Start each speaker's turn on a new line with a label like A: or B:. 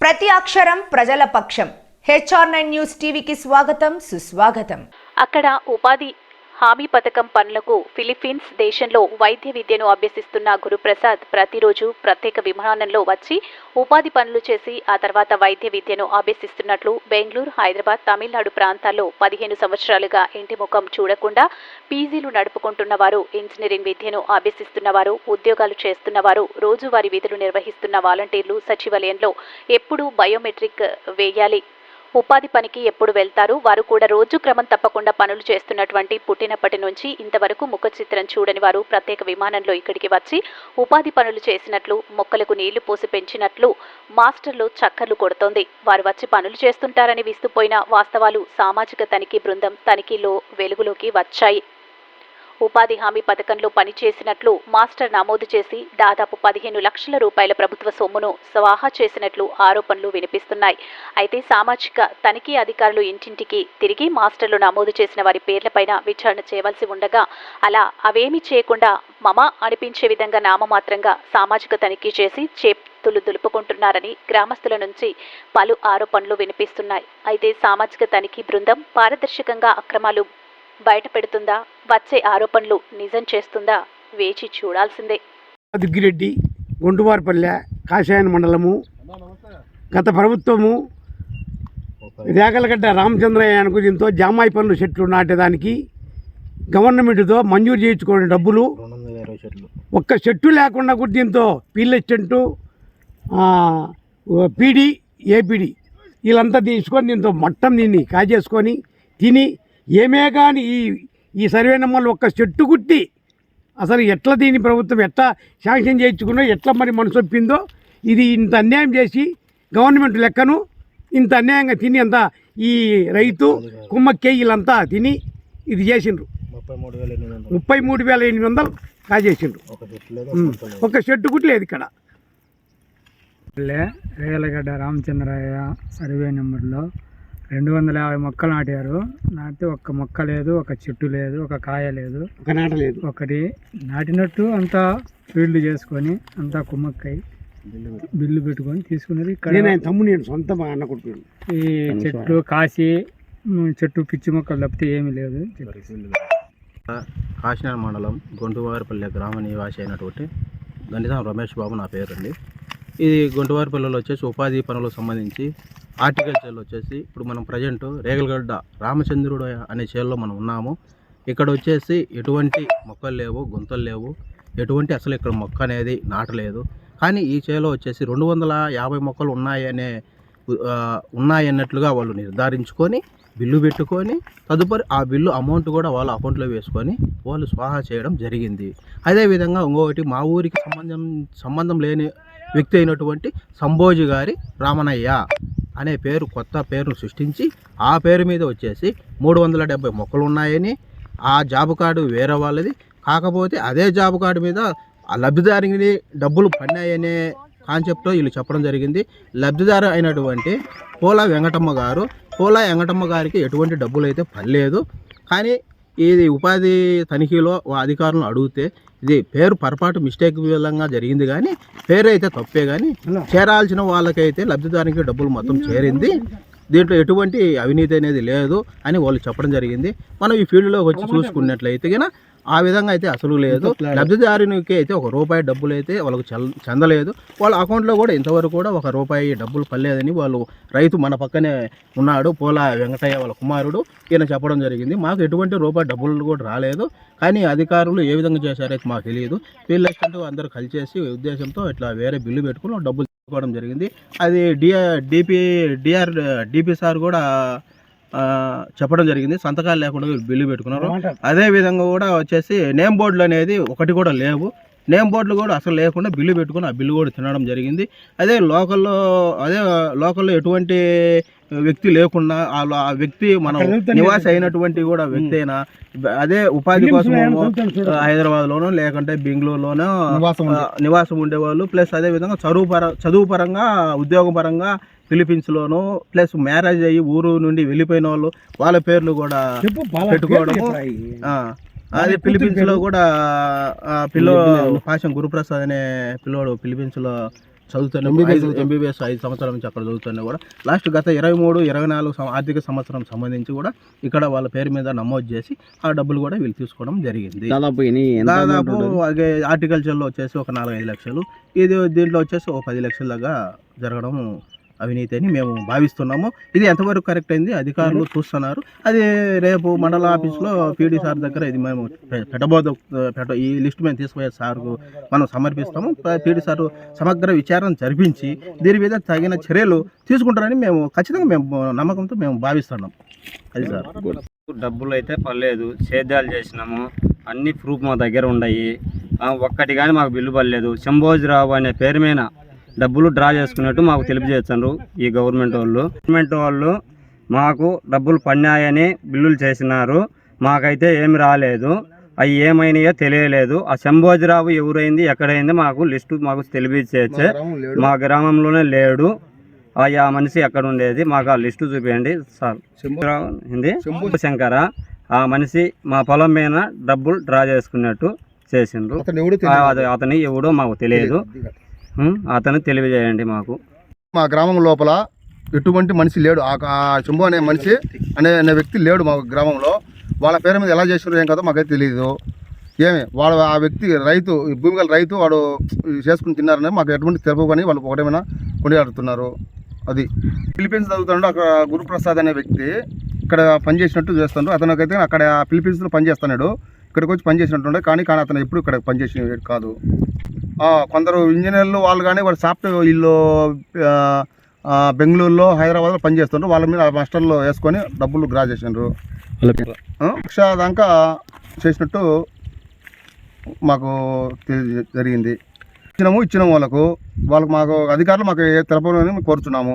A: ప్రతి అక్షరం ప్రజల పక్షం. HR9 న్యూస్ టీవీకి స్వాగతం, సుస్వాగతం.
B: అక్కడ ఉపాధి హామీ పథకం పనులకు ఫిలిప్పీన్స్ దేశంలో వైద్య విద్యను అభ్యసిస్తున్న గురుప్రసాద్ ప్రతిరోజు ప్రత్యేక విమానంలో వచ్చి ఉపాధి పనులు చేసి ఆ తర్వాత వైద్య విద్యను అభ్యసిస్తున్నట్లు బెంగళూరు, హైదరాబాద్, తమిళనాడు ప్రాంతాల్లో 15 సంవత్సరాలుగా ఇంటి ముఖం చూడకుండా పీజీలు నడుపుకుంటున్న వారు, ఇంజనీరింగ్ విద్యను అభ్యసిస్తున్నవారు, ఉద్యోగాలు చేస్తున్నవారు, రోజువారీ విధులు నిర్వహిస్తున్న వాలంటీర్లు సచివాలయంలో ఎప్పుడూ బయోమెట్రిక్ వేయాలి, ఉపాధి పనికి ఎప్పుడు వెళ్తారు, వారు కూడా రోజు క్రమం తప్పకుండా పనులు చేస్తున్నటువంటి పుట్టినప్పటి నుంచి ఇంతవరకు ముఖ చిత్రం చూడని వారు ప్రత్యేక విమానంలో ఇక్కడికి వచ్చి ఉపాధి పనులు చేసినట్లు, మొక్కలకు నీళ్లు పోసి పెంచినట్లు మాస్టర్లు చక్కర్లు కొడుతోంది. వారు వచ్చి పనులు చేస్తుంటారని విస్తుపోయిన వాస్తవాలు సామాజిక తనిఖీ బృందం తనిఖీలో వెలుగులోకి వచ్చాయి. ఉపాధి హామీ పథకంలో పనిచేసినట్లు మాస్టర్ నమోదు చేసి దాదాపు 15 లక్షల రూపాయల ప్రభుత్వ సొమ్మును స్వాహా చేసినట్లు ఆరోపణలు వినిపిస్తున్నాయి. అయితే సామాజిక తనిఖీ అధికారులు ఇంటింటికి తిరిగి మాస్టర్లు నమోదు చేసిన వారి పేర్లపైన విచారణ చేయవలసి ఉండగా అలా అవేమీ చేయకుండా మమ అనిపించే విధంగా నామమాత్రంగా సామాజిక తనిఖీ చేసి చేతులు దులుపుకుంటున్నారని గ్రామస్తుల నుంచి పలు ఆరోపణలు వినిపిస్తున్నాయి. అయితే సామాజిక తనిఖీ బృందం పారదర్శకంగా అక్రమాలు బయట పెడుతుందా, వచ్చే ఆరోపణలు నిజం చేస్తుందా, వేచి చూడాల్సిందే.
C: దుగ్గిరెడ్డి, గుంటువారిపల్లె, కాషాయన మండలము. గత ప్రభుత్వము రేగలగడ్డ రామచంద్రయ్యకు దీంతో జామాయి పనులు చెట్లు నాటేదానికి గవర్నమెంట్తో మంజూరు చేయించుకునే డబ్బులు ఒక్క చెట్టు లేకుండా కూడా దీంతో పీఎల్ పీడీ, ఏపీడీ వీళ్ళంతా తీసుకొని దీంతో మొత్తం దీన్ని కాజేసుకొని తిని ఏమే కానీ ఈ సర్వే నెంబర్లు ఒక్క చెట్టు కుట్టి అసలు ఎట్లా దీని ప్రభుత్వం ఎట్లా శాంక్షన్ చేయించుకున్నో ఎట్లా మరి మనసు ఒప్పిందో, ఇది ఇంత అన్యాయం చేసి గవర్నమెంట్ లెక్కను ఇంత అన్యాయంగా తిని అంతా ఈ రైతు కుమ్మక్కే వీళ్ళంతా తిని ఇది చేసిండ్రు. 33,800 కాజేసిండ్రు. ఒక చెట్టు కుట్టి లేదు ఇక్కడ.
D: రేగలగడ్డ రామచంద్రయ్య సర్వే నెంబర్లో 250 మొక్కలు నాటారు. నాటితే ఒక్క మొక్క లేదు, ఒక చెట్టు లేదు, ఒక కాయ లేదు,
C: ఒక నాట లేదు.
D: ఒకటి నాటినట్టు అంతా ఫీల్డ్ చేసుకొని అంతా కుమ్మక్కై బిల్లు పెట్టుకొని తీసుకున్నది. ఇక్కడ
C: తమ్ముడు సొంత అన్న కొడుకు
D: ఈ చెట్లు కాసి చెట్టు పిచ్చి మొక్కలు తప్పితే ఏమీ లేదు.
E: కాశీనాథ మండలం గుంటువారిపల్లె గ్రామ నివాసి అయినటువంటి గండిసం రమేష్ బాబు నా పేరండి. ఇది గుంటువారిపల్లెలో వచ్చేసి ఉపాధి పనులకు సంబంధించి హార్టికల్చర్లో వచ్చేసి ఇప్పుడు మనం ప్రజెంట్ రేగలగడ్డ రామచంద్రుడు అనే చేలలో మనం ఉన్నాము. ఇక్కడ వచ్చేసి ఎటువంటి మొక్కలు లేవు, గుంతలు లేవు, ఎటువంటి అసలు ఇక్కడ మొక్క అనేది నాటలేదు. కానీ ఈ చేలో వచ్చేసి 250 మొక్కలు ఉన్నాయన్నట్లుగా వాళ్ళు నిర్ధారించుకొని బిల్లు పెట్టుకొని తదుపరి ఆ బిల్లు అమౌంట్ కూడా వాళ్ళ అకౌంట్లో వేసుకొని వాళ్ళు స్వాహా చేయడం జరిగింది. అదేవిధంగా ఇంకొకటి మా ఊరికి సంబంధం లేని వ్యక్తి అయినటువంటి సంభోజి గారి రామనయ్య అనే పేరు, కొత్త పేరును సృష్టించి ఆ పేరు మీద వచ్చేసి 370 మొక్కలు ఉన్నాయని, ఆ జాబ్ కార్డు వేరే వాళ్ళది, కాకపోతే అదే జాబ్ కార్డు మీద ఆ లబ్ధిదారుని డబ్బులు పడినాయనే కాన్సెప్ట్లో వీళ్ళు చెప్పడం జరిగింది. లబ్ధిదారు అయినటువంటి పోలా వెంకటమ్మ గారికి ఎటువంటి డబ్బులు అయితే పడలేదు. కానీ ఇది ఉపాధి తనిఖీలో అధికారులను అడిగితే ఇది పేరు పొరపాటు మిస్టేక్ విధంగా జరిగింది, కానీ పేరు అయితే తప్పే, కానీ చేరాల్సిన వాళ్ళకైతే లబ్ధిదారునికి డబ్బులు మొత్తం చేరింది, దీంట్లో ఎటువంటి అవినీతి అనేది లేదు అని వాళ్ళు చెప్పడం జరిగింది. మనం ఈ ఫీల్డ్లోకి వచ్చి చూసుకున్నట్లయితే కనుక ఆ విధంగా అయితే అసలు లేదు. లబ్ధిదారునికి అయితే ₹1 డబ్బులు అయితే వాళ్ళకు చెందలేదు. వాళ్ళ అకౌంట్లో కూడా ఇంతవరకు కూడా ₹1 డబ్బులు పడలేదని వాళ్ళు రైతు మన పక్కనే ఉన్నాడు పోలా వెంకటయ్య వాళ్ళ కుమారుడు, ఈయన చెప్పడం జరిగింది. మాకు ఎటువంటి ₹1 డబ్బులు కూడా రాలేదు. కానీ అధికారులు ఏ విధంగా చేశారైతే మాకు తెలియదు. ఫీల్డ్ అసిస్టెంట్ అందరూ కలిసేసి ఉద్దేశంతో ఇట్లా వేరే బిల్లు పెట్టుకుని డబ్బులు తీసుకోవడం జరిగింది. అది డిపి సార్ కూడా చెప్పడం జరిగింది. సంతకాలు లేకుండా బిల్లు పెట్టుకున్నారు. అదే విధంగా కూడా వచ్చేసి నేమ్ బోర్డులు అనేది ఒకటి కూడా లేవు. నేమ్ బోర్డులు కూడా అసలు లేకుండా బిల్లు పెట్టుకుని ఆ బిల్లు కూడా తినడం జరిగింది. అదే లోకల్లో ఎటువంటి వ్యక్తి లేకుండా ఆ వ్యక్తి మనం నివాసి అయినటువంటి కూడా వ్యక్తి అయినా అదే ఉపాధి కోసం హైదరాబాద్లోనో లేకుంటే బెంగళూరులోనో నివాసం ఉండేవాళ్ళు, ప్లస్ అదేవిధంగా చదువు పరంగా ఉద్యోగ పరంగా ఫిలిప్పీన్స్లోను, ప్లస్ మ్యారేజ్ అయ్యి ఊరు నుండి వెళ్ళిపోయిన వాళ్ళు వాళ్ళ పేర్లు కూడా పెట్టుకోవడము. అదే ఫిలిప్పీన్స్లో కూడా పిల్లోడు పాషం గురుప్రసాద్ అనే పిల్లోడు ఫిలిప్పీన్స్లో చదువుతున్నా ఎంబీబీఎస్ 5 సంవత్సరాల నుంచి అక్కడ చదువుతున్నా కూడా లాస్ట్ గత 23-24 ఆర్థిక సంవత్సరం సంబంధించి కూడా ఇక్కడ వాళ్ళ పేరు మీద నమోదు చేసి ఆ డబ్బులు కూడా వీళ్ళు తీసుకోవడం జరిగింది. దాదాపు అలాగే హార్టికల్చర్లో వచ్చేసి ఒక 4-5 లక్షలు, ఇది దీంట్లో వచ్చేసి ఒక 10 లక్షల దాకా జరగడం అవినీతి అని మేము భావిస్తున్నాము. ఇది ఎంతవరకు కరెక్ట్ అయింది అధికారులు చూస్తున్నారు. అది రేపు మండల ఆఫీస్లో పీడీ సార్ దగ్గర ఇది మేము ఈ లిస్ట్ మేము తీసుకుపోయే సార్కు మనం సమర్పిస్తాము. పీడీ సార్ సమగ్ర విచారణ జరిపించి దీని మీద తగిన చర్యలు తీసుకుంటారని మేము ఖచ్చితంగా మేము నమ్మకంతో మేము భావిస్తున్నాం. అది సార్.
F: డబ్బులు అయితే పర్లేదు, సేద్యాలు చేసినాము, అన్ని ప్రూఫ్ మా దగ్గర ఉన్నాయి. ఒక్కటి కానీ మాకు బిల్లు పడలేదు. శంభోజీరావు అనే పేరు మీద డబ్బులు డ్రా చేసుకున్నట్టు మాకు తెలియజేస్తున్నారు ఈ గవర్నమెంట్ వాళ్ళు. మాకు డబ్బులు పడినాయని బిల్లులు చేసినారు, మాకైతే ఏమి రాలేదు. అవి ఏమైనాయో తెలియలేదు. ఆ శంభోజీరావు ఎవరైంది ఎక్కడైంది మాకు లిస్టు మాకు తెలియజేయచ్చే. మా గ్రామంలోనే లేడు. ఆ మనిషి ఎక్కడ ఉండేది మాకు ఆ లిస్టు చూపించండి సార్. శంకర ఆ మనిషి మా పొలం మీద డబ్బులు డ్రా చేసుకున్నట్టు చేసిండ్రు. అతని ఎవడో మాకు తెలియదు. అతను తెలియజేయండి మాకు.
G: మా గ్రామం లోపల ఎటువంటి మనిషి లేడు. ఆ శంభు అనే మనిషి అనే వ్యక్తి లేడు మా గ్రామంలో. వాళ్ళ పేరు మీద ఎలా చేసినారో ఏం కదా మాకైతే తెలియదు. వాడు ఆ వ్యక్తి రైతు, భూమి గల రైతు, వాడు చేసుకుని తిన్నారని మాకు ఎటువంటి తెలుపు కానీ వాళ్ళు ఒకటేమైనా కొనియాడుతున్నారు. అది ఫిలిపీన్స్ చదువుతున్నాడు. అక్కడ గురుప్రసాద్ అనే వ్యక్తి ఇక్కడ పనిచేసినట్టు చేస్తున్నాడు. అతనికైతే అక్కడ ఫిలిపీన్స్లో పనిచేస్తున్నాడు. ఇక్కడికి వచ్చి పనిచేసినట్టుండే కానీ అతను ఎప్పుడు ఇక్కడ పనిచేసిన కాదు. కొందరు ఇంజనీర్లు వాళ్ళు కానీ వాళ్ళు సాఫ్ట్వేర్ వీళ్ళు బెంగళూరులో, హైదరాబాద్లో పనిచేస్తుండ్రు. వాళ్ళ మీద మాస్టర్లో వేసుకొని డబ్బులు డ్రా చేసినారు. 1,00,000 దాకా చేసినట్టు మాకు జరిగింది. ఇచ్చినాము వాళ్ళకు మాకు అధికారులు మాకు తెలపాలని కోరుతున్నాము.